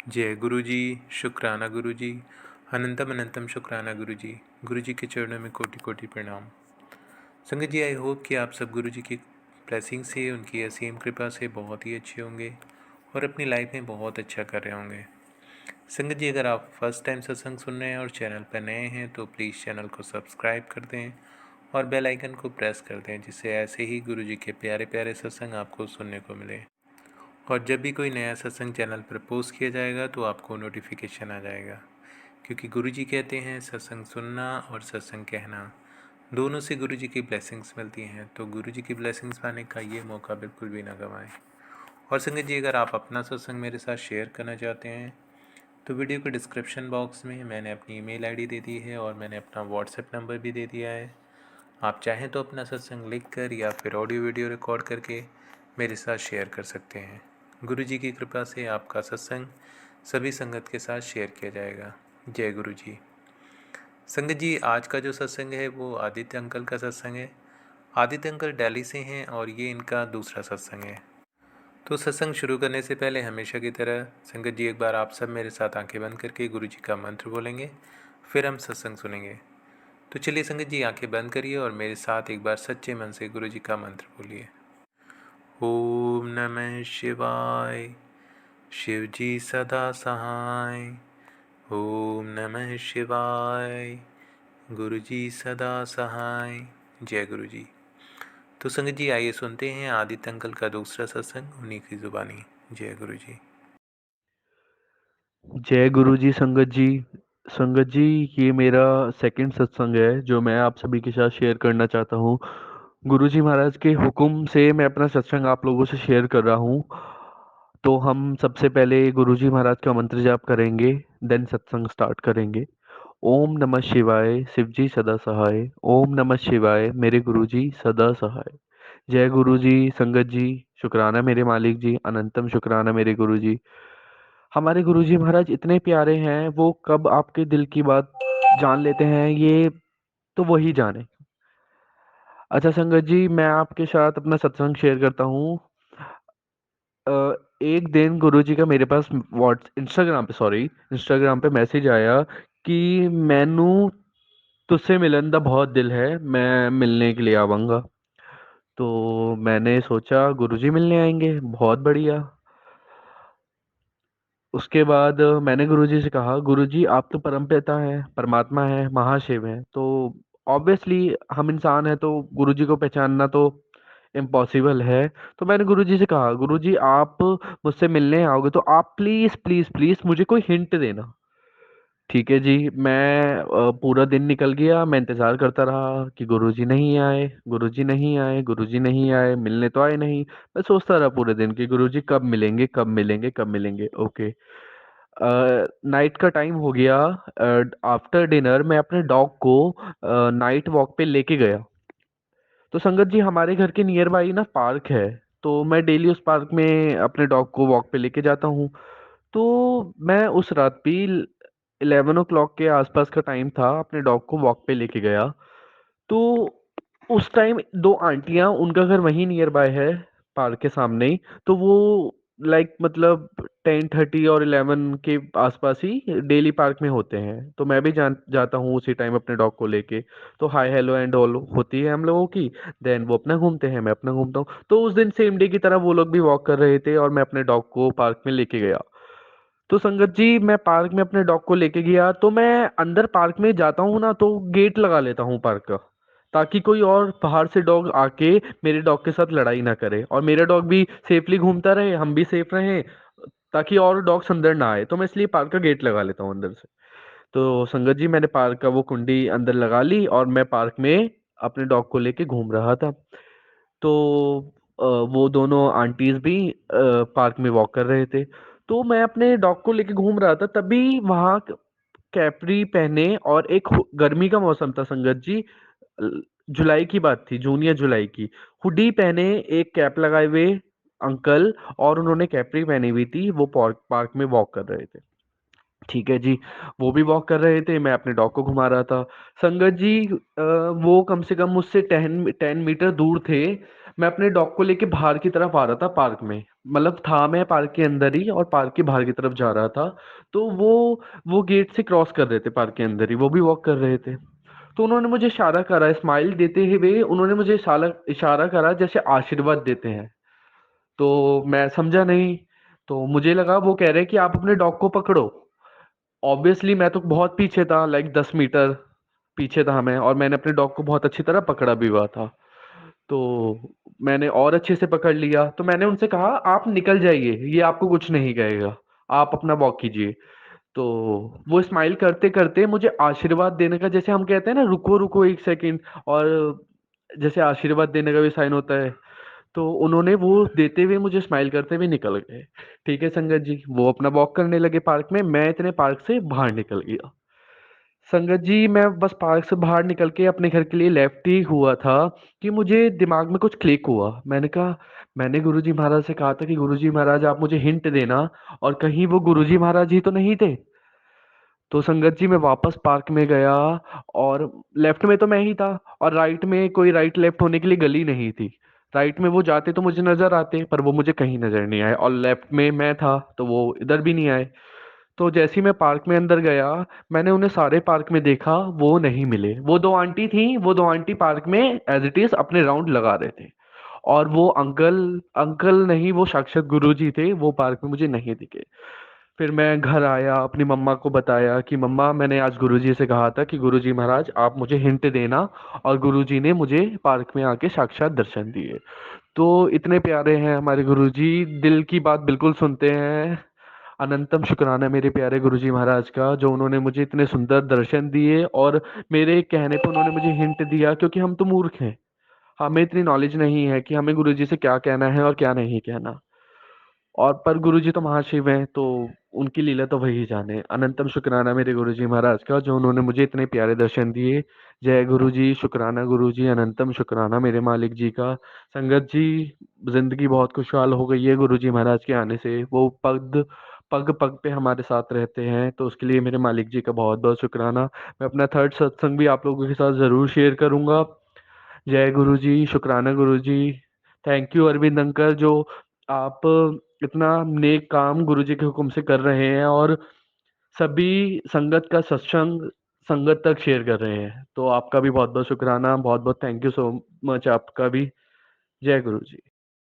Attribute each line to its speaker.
Speaker 1: जय गुरु जी, शुक्राना गुरु जी, अनंतम अनंतम शुक्राना गुरु जी। गुरु जी के चरणों में कोटि कोटि प्रणाम। संगत जी, आई होप कि आप सब गुरु जी की ब्लेसिंग से, उनकी असीम कृपा से बहुत ही अच्छे होंगे और अपनी लाइफ में बहुत अच्छा कर रहे होंगे। संगत जी, अगर आप फर्स्ट टाइम सत्संग सुन रहे हैं और चैनल पर नए हैं तो प्लीज़ चैनल को सब्सक्राइब कर दें और बेल आइकन को प्रेस कर दें, जिससे ऐसे ही गुरु जी के प्यारे प्यारे सत्संग आपको सुनने को मिले। और जब भी कोई नया सत्संग चैनल पर पोस्ट किया जाएगा तो आपको नोटिफिकेशन आ जाएगा, क्योंकि गुरु जी कहते हैं सत्संग सुनना और सत्संग कहना दोनों से गुरु जी की ब्लेसिंग्स मिलती हैं। तो गुरु जी की ब्लेसिंग्स पाने का ये मौका बिल्कुल भी ना गंवाएं। और संगत जी, अगर आप अपना सत्संग मेरे साथ शेयर करना चाहते हैं तो वीडियो के डिस्क्रिप्शन बॉक्स में मैंने अपनी ईमेल आईडी दे दी है और मैंने अपना व्हाट्सएप नंबर भी दे दिया है। आप चाहें तो अपना सत्संग लिख कर या फिर ऑडियो वीडियो रिकॉर्ड करके मेरे साथ शेयर कर सकते हैं। गुरु जी की कृपा से आपका सत्संग सभी संगत के साथ शेयर किया जाएगा। जय गुरु जी। संगत जी, आज का जो सत्संग है वो आदित्य अंकल का सत्संग है। आदित्य अंकल दिल्ली से हैं और ये इनका दूसरा सत्संग है। तो सत्संग शुरू करने से पहले हमेशा की तरह संगत जी, एक बार आप सब मेरे साथ आंखें बंद करके गुरु जी का मंत्र बोलेंगे, फिर हम सत्संग सुनेंगे। तो चलिए संगत जी, आंखें बंद करिए और मेरे साथ एक बार सच्चे मन से गुरु जी का मंत्र बोलिए। ओम नमः शिवाय। शिव जी सदा सहाय। ओम नमः शिवाय। गुरु जी सदा सहाय। जय गुरु जी। तो संगत जी, आइए सुनते हैं आदित्य अंकल का दूसरा सत्संग उन्हीं की जुबानी। जय गुरु जी।
Speaker 2: जय गुरु जी। संगत जी, ये मेरा सेकंड सत्संग है जो मैं आप सभी के साथ शेयर करना चाहता हूँ। गुरु जी महाराज के हुक्म से मैं अपना सत्संग आप लोगों से शेयर कर रहा हूँ। तो हम सबसे पहले गुरु जी महाराज का मंत्र जाप करेंगे, देन सत्संग स्टार्ट करेंगे। ओम नमः शिवाय, शिव जी सदा सहाय। ओम नमः शिवाय, मेरे गुरु जी सदा सहाय। जय गुरु जी। संगत जी, शुक्राना मेरे मालिक जी, अनंतम शुक्राना मेरे गुरु जी। हमारे गुरुजी महाराज इतने प्यारे हैं, वो कब आपके दिल की बात जान लेते हैं ये तो वही जाने। अच्छा संगत जी, मैं आपके साथ अपना सत्संग शेयर करता हूँ। एक दिन गुरुजी का मेरे पास इंस्टाग्राम पे मैसेज आया कि मैनू तुझसे मिलन दा बहुत दिल है, मैं मिलने के लिए आवांगा। तो मैंने सोचा गुरुजी मिलने आएंगे, बहुत बढ़िया। उसके बाद मैंने गुरुजी से कहा, गुरुजी आप तो परमपिता हैं, परमात्मा हैं, महाशिव हैं, तो ऑब्वियसली हम इंसान हैं, तो गुरुजी को पहचानना तो इम्पॉसिबल है। तो मैंने गुरुजी से कहा, गुरुजी आप मुझसे मिलने आओगे तो आप प्लीज प्लीज प्लीज मुझे कोई हिंट देना। ठीक है जी। मैं पूरा दिन निकल गया, मैं इंतजार करता रहा कि गुरुजी नहीं आए, गुरुजी नहीं आए, गुरुजी नहीं आए, मिलने तो आए नहीं। मैं सोचता रहा पूरे दिन कि गुरुजी कब मिलेंगे, कब मिलेंगे, कब मिलेंगे। ओके। नाइट का टाइम हो गया। आफ्टर डिनर मैं अपने डॉग को नाइट वॉक पे लेके गया। तो संगत जी, हमारे घर के नियर बाई ना पार्क है, तो मैं डेली उस पार्क में अपने डॉग को वॉक पे लेके जाता हूँ। तो मैं उस रात भी 11 o'clock के आसपास का टाइम था, अपने डॉग को वॉक पे लेके गया। तो उस टाइम दो आंटियां, उनका घर वहीं नियर बाय है, पार्क के सामने ही। तो वो मतलब 10:30 और 11 के आसपास ही डेली पार्क में होते हैं। तो मैं भी जाता हूँ उसी टाइम अपने डॉग को लेके। तो हाय हेलो एंड ऑल होती है हम लोगों की। देन वो अपना घूमते हैं, मैं अपना घूमता हूँ। तो उस दिन सेम डे की तरह वो लोग भी वॉक कर रहे थे और मैं अपने डॉग को पार्क में लेके गया। तो संगत जी, मैं पार्क में अपने डॉग को लेके गया, तो मैं अंदर पार्क में जाता हूँ ना, तो गेट लगा लेता हूँ पार्क का, ताकि कोई और बाहर से डॉग आके मेरे डॉग के साथ लड़ाई ना करे और मेरा डॉग भी सेफली घूमता रहे, हम भी सेफ रहें, ताकि और डॉग्स अंदर ना आए। तो मैं इसलिए पार्क का गेट लगा लेता हूँ अंदर से। तो संगत जी, मैंने पार्क का वो कुंडी अंदर लगा ली और मैं पार्क में अपने डॉग को लेके घूम रहा था। तो वो दोनों आंटीज भी पार्क में वॉक कर रहे थे। तो मैं अपने डॉग को लेके घूम रहा था, तभी वहां कैपरी पहने और एक गर्मी का मौसम था संगत जी। ल- जुलाई की बात थी, जून या जुलाई की। हुडी पहने, एक कैप लगाए हुए अंकल, और उन्होंने कैपरी पहनी हुई थी, वो पार्क पार्क में वॉक कर रहे थे। ठीक है जी। वो भी वॉक कर रहे थे, मैं अपने डॉग को घुमा रहा था। संगत जी, वो कम से कम मुझसे 10 मीटर दूर थे। मैं अपने डॉग को लेके बाहर की तरफ आ रहा था पार्क में। मतलब था मैं पार्क के अंदर ही और पार्क के बाहर की तरफ जा रहा था। तो वो गेट से क्रॉस कर रहे थे पार्क के अंदर ही, वो भी वॉक कर रहे थे। तो उन्होंने मुझे इशारा करा, स्माइल देते हुए उन्होंने मुझे इशारा इशारा करा जैसे आशीर्वाद देते हैं। तो मैं समझा नहीं। तो मुझे लगा वो कह रहे हैं कि आप अपने डॉग को पकड़ो। ऑब्वियसली मैं तो बहुत पीछे था, लाइक 10 मीटर पीछे था मैं, और मैंने अपने डॉग को बहुत अच्छी तरह पकड़ा भी हुआ था। तो मैंने और अच्छे से पकड़ लिया, तो मैंने उनसे कहा आप निकल जाइए, ये आपको कुछ नहीं कहेगा, आप अपना वॉक कीजिए। तो वो स्माइल करते करते मुझे आशीर्वाद देने का, जैसे हम कहते हैं ना रुको रुको 1 सेकंड, और जैसे आशीर्वाद देने का भी साइन होता है, तो उन्होंने वो देते हुए मुझे स्माइल करते हुए निकल गए। ठीक है संगत जी, वो अपना वॉक करने लगे पार्क में, मैं इतने पार्क से बाहर निकल गया। संगत जी, मैं बस पार्क से बाहर निकल के अपने घर के लिए लेफ्ट ही हुआ था कि मुझे दिमाग में कुछ क्लिक हुआ। मैंने कहा, मैंने गुरुजी महाराज से कहा था कि गुरुजी महाराज आप मुझे हिंट देना, और कहीं वो गुरुजी महाराज ही तो नहीं थे। तो संगत जी मैं वापस पार्क में गया, और लेफ्ट में तो मैं ही था, और राइट में कोई राइट लेफ्ट होने के लिए गली नहीं थी। राइट में वो जाते तो मुझे नजर आते, पर वो मुझे कहीं नजर नहीं आए, और लेफ्ट में मैं था तो वो इधर भी नहीं आए। तो जैसे ही मैं पार्क में अंदर गया, मैंने उन्हें सारे पार्क में देखा, वो नहीं मिले। वो दो आंटी थी, वो दो आंटी पार्क में एज इट इज अपने राउंड लगा रहे थे। और वो अंकल, अंकल नहीं, वो साक्षात गुरुजी थे, वो पार्क में मुझे नहीं दिखे। फिर मैं घर आया, अपनी मम्मा को बताया कि मम्मा मैंने आज गुरुजी से कहा था कि गुरुजी महाराज आप मुझे हिंट देना, और गुरुजी ने मुझे पार्क में आके साक्षात दर्शन दिए। तो इतने प्यारे हैं हमारे गुरुजी, दिल की बात बिल्कुल सुनते हैं। अनंतम शुक्राना मेरे प्यारे गुरुजी महाराज का, जो उन्होंने मुझे इतने सुंदर दर्शन दिए, और मेरे कहने पे उन्होंने मुझे हिंट दिया, क्योंकि हम तो मूर्ख हैं, हमें इतनी नॉलेज नहीं है कि हमें गुरुजी से क्या कहना है और क्या नहीं कहना। और पर गुरुजी तो महाशिव हैं, तो उनकी लीला तो वही जाने। अनंतम शुक्राना मेरे गुरुजी महाराज का, जो उन्होंने मुझे इतने प्यारे दर्शन दिए। जय गुरुजी, शुक्राना गुरुजी, अनंतम शुक्राना मेरे मालिक जी का। संगत जी, जिंदगी बहुत खुशहाल हो गई है गुरुजी महाराज के आने से। वो पग पग पग पे हमारे साथ रहते हैं, तो उसके लिए मेरे मालिक जी का बहुत बहुत शुक्राना। मैं अपना थर्ड सत्संग भी आप लोगों के साथ जरूर शेयर करूंगा। जय गुरु जी, शुक्राना गुरु जी। थैंक यू अरविंद अंकल, जो आप इतना नेक काम गुरु जी के हुक्म से कर रहे हैं, और सभी संगत का सत्संग संगत तक शेयर कर रहे हैं। तो आपका भी बहुत बहुत शुक्राना, बहुत बहुत थैंक यू सो मच आपका भी। जय गुरु जी।